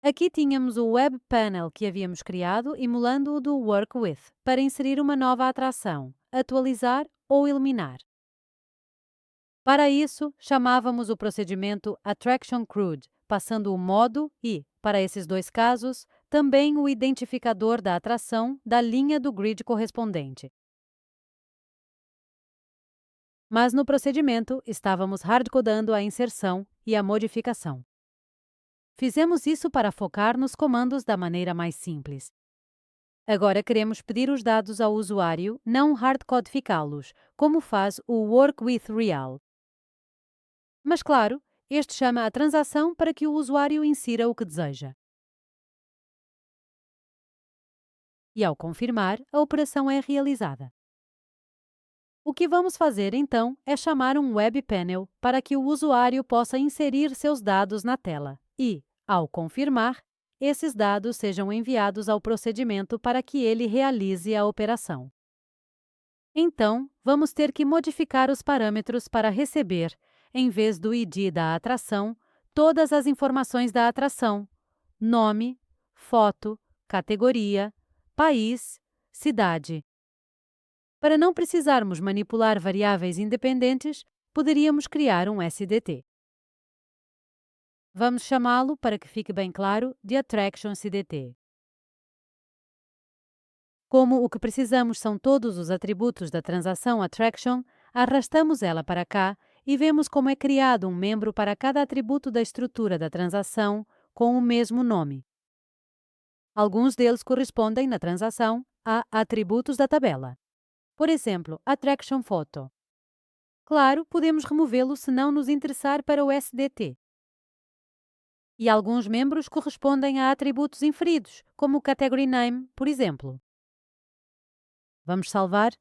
Aqui tínhamos o Web Panel que havíamos criado, emulando o do Work With, para inserir uma nova atração, atualizar ou eliminar. Para isso, chamávamos o procedimento Attraction CRUD, passando o modo e, para esses dois casos, também o identificador da atração da linha do grid correspondente. Mas no procedimento, estávamos hardcodando a inserção e a modificação. Fizemos isso para focar nos comandos da maneira mais simples. Agora queremos pedir os dados ao usuário, não hardcodificá-los, como faz o Work with Real. Mas claro, este chama a transação para que o usuário insira o que deseja. E ao confirmar, a operação é realizada. O que vamos fazer então é chamar um Web Panel para que o usuário possa inserir seus dados na tela e, ao confirmar, esses dados sejam enviados ao procedimento para que ele realize a operação. Então, vamos ter que modificar os parâmetros para receber, em vez do ID da atração, todas as informações da atração: nome, foto, categoria, país, cidade. Para não precisarmos manipular variáveis independentes, poderíamos criar um SDT. Vamos chamá-lo, para que fique bem claro, de Attraction CDT. Como o que precisamos são todos os atributos da transação Attraction, arrastamos ela para cá e vemos como é criado um membro para cada atributo da estrutura da transação com o mesmo nome. Alguns deles correspondem na transação a atributos da tabela. Por exemplo, Attraction Photo. Claro, podemos removê-lo se não nos interessar para o SDT. E alguns membros correspondem a atributos inferidos, como o Category Name, por exemplo. Vamos salvar.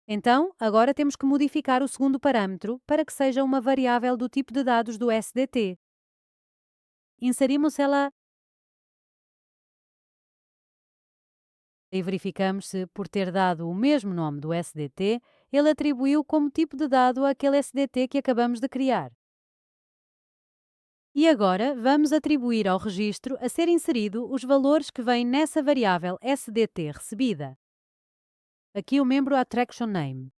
Então, agora temos que modificar o segundo parâmetro para que seja uma variável do tipo de dados do SDT. Inserimos ela e verificamos se, por ter dado o mesmo nome do SDT, ele atribuiu como tipo de dado aquele SDT que acabamos de criar. E agora vamos atribuir ao registro a ser inserido os valores que vêm nessa variável SDT recebida. Aqui o membro Attraction Name.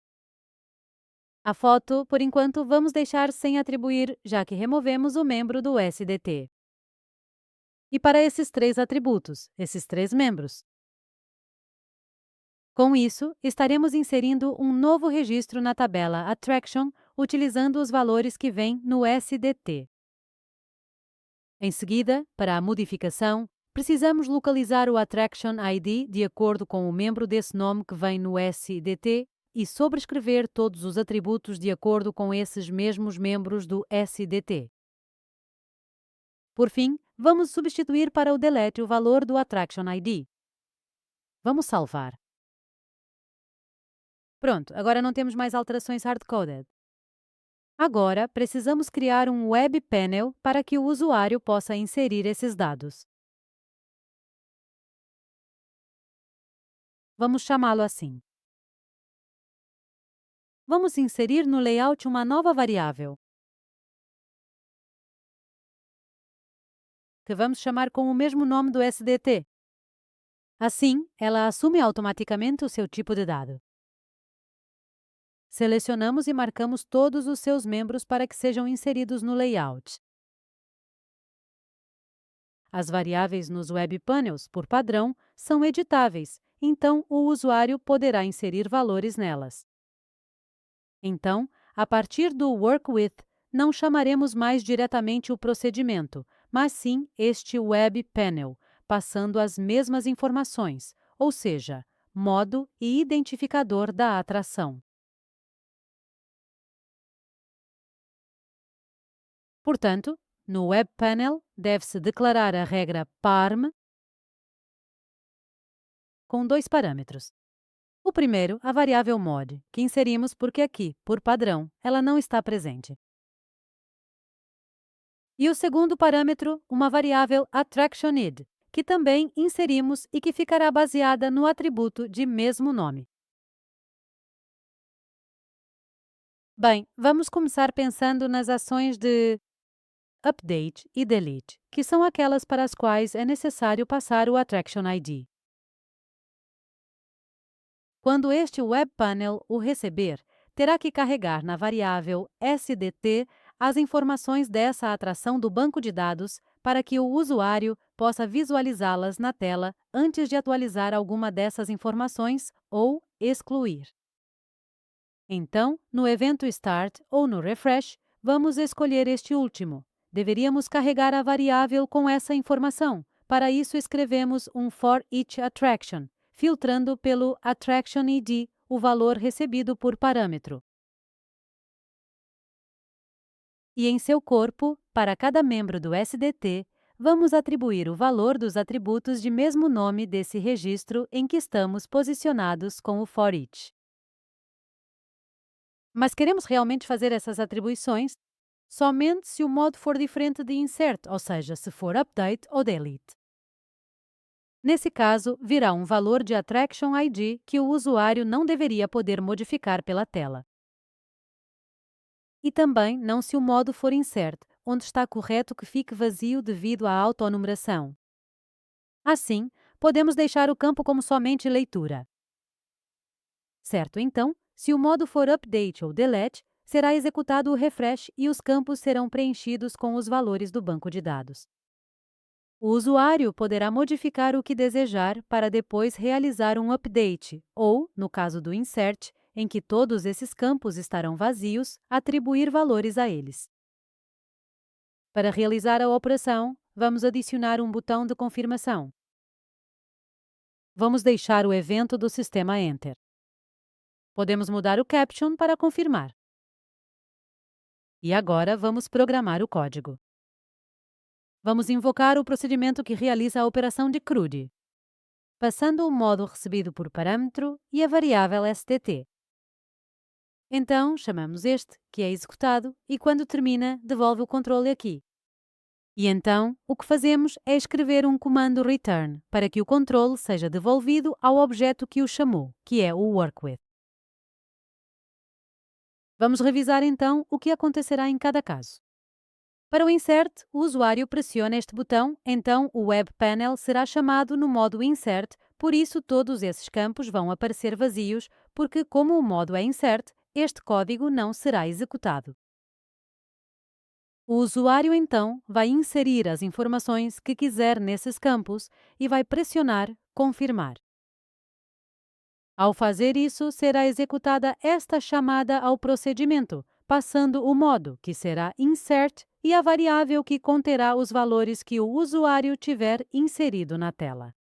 A foto, por enquanto, vamos deixar sem atribuir, já que removemos o membro do SDT. E para esses três atributos, esses três membros. Com isso, estaremos inserindo um novo registro na tabela Attraction, utilizando os valores que vêm no SDT. Em seguida, para a modificação, precisamos localizar o Attraction ID de acordo com o membro desse nome que vem no SDT e sobrescrever todos os atributos de acordo com esses mesmos membros do SDT. Por fim, vamos substituir para o delete o valor do Attraction ID. Vamos salvar. Pronto, agora não temos mais alterações hard-coded. Agora, precisamos criar um Web Panel para que o usuário possa inserir esses dados. Vamos chamá-lo assim. Vamos inserir no layout uma nova variável, que vamos chamar com o mesmo nome do SDT. Assim, ela assume automaticamente o seu tipo de dado. Selecionamos e marcamos todos os seus membros para que sejam inseridos no layout. As variáveis nos Web Panels, por padrão, são editáveis, então o usuário poderá inserir valores nelas. Então, a partir do Work With, não chamaremos mais diretamente o procedimento, mas sim este Web Panel, passando as mesmas informações, ou seja, modo e identificador da atração. Portanto, no Web Panel deve-se declarar a regra PARM com dois parâmetros. O primeiro, a variável mod, que inserimos porque aqui, por padrão, ela não está presente. E o segundo parâmetro, uma variável AttractionID, que também inserimos e que ficará baseada no atributo de mesmo nome. Bem, vamos começar pensando nas ações de Update e Delete, que são aquelas para as quais é necessário passar o Attraction ID. Quando este Web Panel o receber, terá que carregar na variável SDT as informações dessa atração do banco de dados para que o usuário possa visualizá-las na tela antes de atualizar alguma dessas informações ou excluir. Então, no evento Start ou no Refresh, vamos escolher este último. Deveríamos carregar a variável com essa informação. Para isso, escrevemos um For Each Attraction, filtrando pelo Attraction ID o valor recebido por parâmetro. E em seu corpo, para cada membro do SDT, vamos atribuir o valor dos atributos de mesmo nome desse registro em que estamos posicionados com o For Each. Mas queremos realmente fazer essas atribuições somente se o modo for diferente de Insert, ou seja, se for Update ou Delete. Nesse caso, virá um valor de Attraction ID que o usuário não deveria poder modificar pela tela. E também não se o modo for Insert, onde está correto que fique vazio devido à autonumeração. Assim, podemos deixar o campo como somente leitura. Certo, então, se o modo for Update ou Delete, será executado o refresh e os campos serão preenchidos com os valores do banco de dados. O usuário poderá modificar o que desejar para depois realizar um update ou, no caso do insert, em que todos esses campos estarão vazios, atribuir valores a eles. Para realizar a operação, vamos adicionar um botão de confirmação. Vamos deixar o evento do sistema Enter. Podemos mudar o caption para confirmar. E agora vamos programar o código. Vamos invocar o procedimento que realiza a operação de CRUD, passando o modo recebido por parâmetro e a variável STT. Então, chamamos este, que é executado, e quando termina, devolve o controle aqui. E então, o que fazemos é escrever um comando return para que o controle seja devolvido ao objeto que o chamou, que é o workwith. Vamos revisar então o que acontecerá em cada caso. Para o insert, o usuário pressiona este botão, então o Web Panel será chamado no modo Insert, por isso todos esses campos vão aparecer vazios, porque como o modo é Insert, este código não será executado. O usuário, então, vai inserir as informações que quiser nesses campos e vai pressionar Confirmar. Ao fazer isso, será executada esta chamada ao procedimento, passando o modo, que será Insert, e a variável que conterá os valores que o usuário tiver inserido na tela.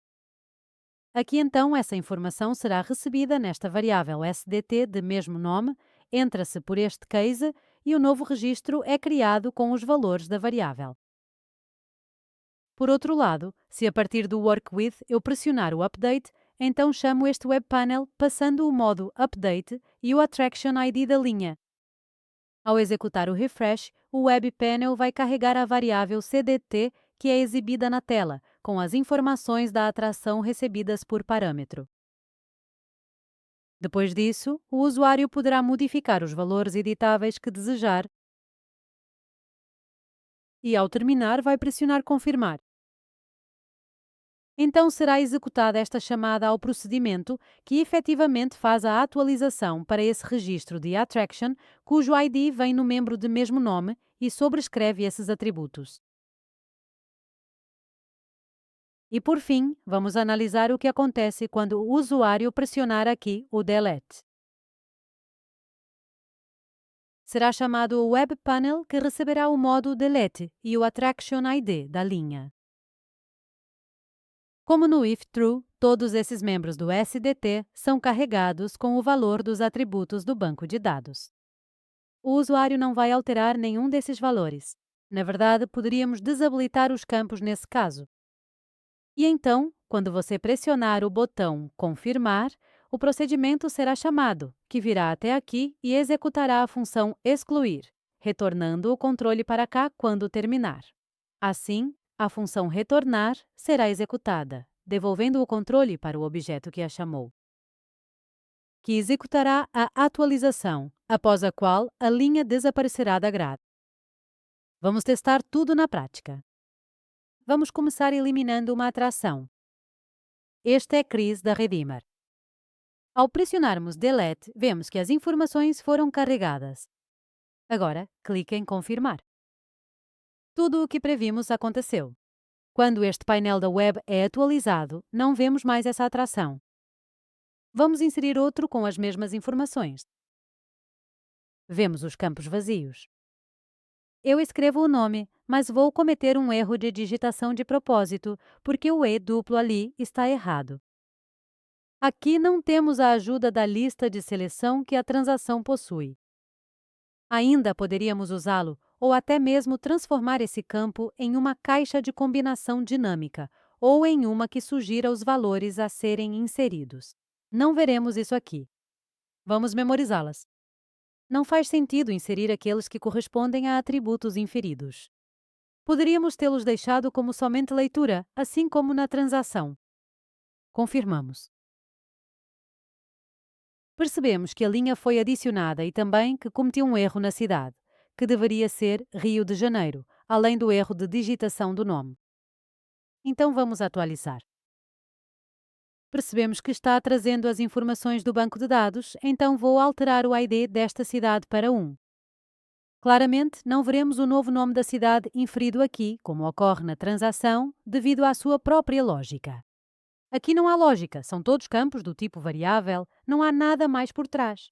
Aqui, então, essa informação será recebida nesta variável SDT de mesmo nome, entra-se por este case e o novo registro é criado com os valores da variável. Por outro lado, se a partir do workwith eu pressionar o update, então chamo este web panel passando o modo update e o attraction ID da linha. Ao executar o refresh, o web panel vai carregar a variável CDT que é exibida na tela, com as informações da atração recebidas por parâmetro. Depois disso, o usuário poderá modificar os valores editáveis que desejar e, ao terminar, vai pressionar Confirmar. Então será executada esta chamada ao procedimento que efetivamente faz a atualização para esse registro de Attraction, cujo ID vem no membro de mesmo nome e sobrescreve esses atributos. E por fim, vamos analisar o que acontece quando o usuário pressionar aqui o Delete. Será chamado o Web Panel que receberá o modo Delete e o Attraction ID da linha. Como no if true, todos esses membros do SDT são carregados com o valor dos atributos do banco de dados. O usuário não vai alterar nenhum desses valores. Na verdade, poderíamos desabilitar os campos nesse caso. E então, quando você pressionar o botão Confirmar, o procedimento será chamado, que virá até aqui e executará a função excluir, retornando o controle para cá quando terminar. Assim, a função retornar será executada, devolvendo o controle para o objeto que a chamou, que executará a atualização, após a qual a linha desaparecerá da grade. Vamos testar tudo na prática. Vamos começar eliminando uma atração. Este é Chris da Redeemer. Ao pressionarmos Delete, vemos que as informações foram carregadas. Agora, clique em Confirmar. Tudo o que previmos aconteceu. Quando este painel da web é atualizado, não vemos mais essa atração. Vamos inserir outro com as mesmas informações. Vemos os campos vazios. Eu escrevo o nome, mas vou cometer um erro de digitação de propósito, porque o E duplo ali está errado. Aqui não temos a ajuda da lista de seleção que a transação possui. Ainda poderíamos usá-lo ou até mesmo transformar esse campo em uma caixa de combinação dinâmica ou em uma que sugira os valores a serem inseridos. Não veremos isso aqui. Vamos memorizá-las. Não faz sentido inserir aqueles que correspondem a atributos inferidos. Poderíamos tê-los deixado como somente leitura, assim como na transação. Confirmamos. Percebemos que a linha foi adicionada e também que cometi um erro na cidade, que deveria ser Rio de Janeiro, além do erro de digitação do nome. Então vamos atualizar. Percebemos que está trazendo as informações do banco de dados, então vou alterar o ID desta cidade para 1. Claramente, não veremos o novo nome da cidade inferido aqui, como ocorre na transação, devido à sua própria lógica. Aqui não há lógica, são todos campos do tipo variável, não há nada mais por trás.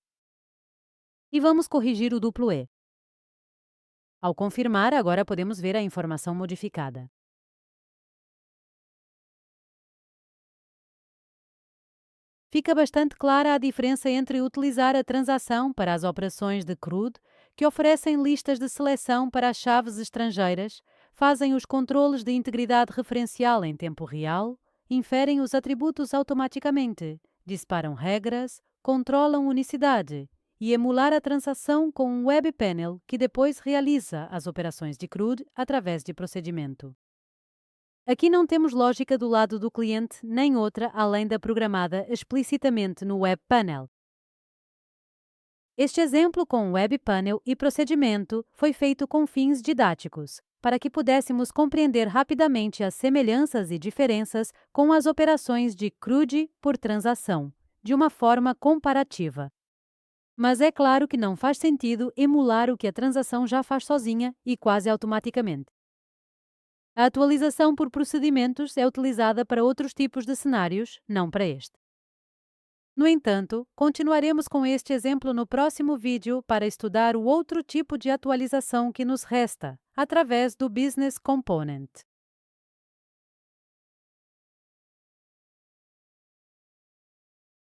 E vamos corrigir o duplo E. Ao confirmar, agora podemos ver a informação modificada. Fica bastante clara a diferença entre utilizar a transação para as operações de CRUD, que oferecem listas de seleção para as chaves estrangeiras, fazem os controles de integridade referencial em tempo real, inferem os atributos automaticamente, disparam regras, controlam unicidade e emular a transação com um web panel que depois realiza as operações de CRUD através de procedimento. Aqui não temos lógica do lado do cliente nem outra além da programada explicitamente no Web Panel. Este exemplo com Web Panel e procedimento foi feito com fins didáticos, para que pudéssemos compreender rapidamente as semelhanças e diferenças com as operações de CRUD por transação, de uma forma comparativa. Mas é claro que não faz sentido emular o que a transação já faz sozinha e quase automaticamente. A atualização por procedimentos é utilizada para outros tipos de cenários, não para este. No entanto, continuaremos com este exemplo no próximo vídeo para estudar o outro tipo de atualização que nos resta, através do Business Component.